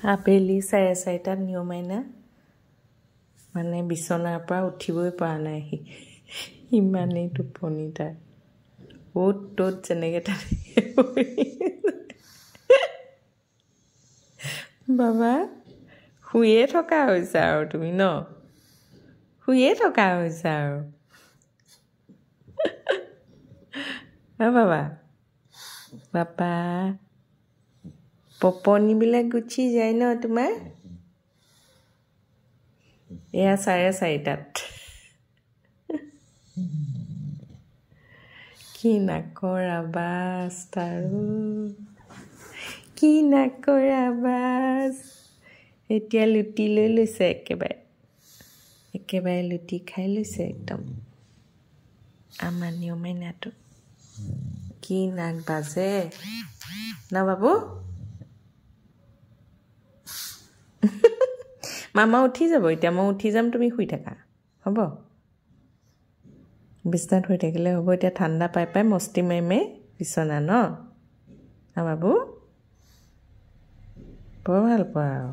আবেলি 4:30টাত নিয়মাইনা মানে বিছনাৰ পৰা উঠিবই পৰা নাই ইমানেই টোপনি তাৰ অ'ত ত'ত যেনেকৈ বাবা শুয়ে থকা হৈছে আৰু তুমি ন শুয়ে থকা হৈছে আৰু বাবা বাবা পপনিবিলাক গুচি যায় ন তোমাৰ এয়া 4:30টাত কি নাকৰ আৱাজ তাৰো কি নাকৰ আৱাজ এতিয়া লুটি লৈ লৈছে একেবাৰে লুটি খাই লৈছে একদম আমাৰ নিয়মাইনাটো কি নাক বাজে ন বাবু মামা উঠি যাব এতিয়া মই উঠি যাম তুমি শুই থাকা হ'ব বিছনাত শুই থাকিলে হ'ব এতিয়া ঠাণ্ডা পাই পাই মস্তি মাৰি মাৰি বিছনা ন বাবু বৰ ভাল পোৱা আৰু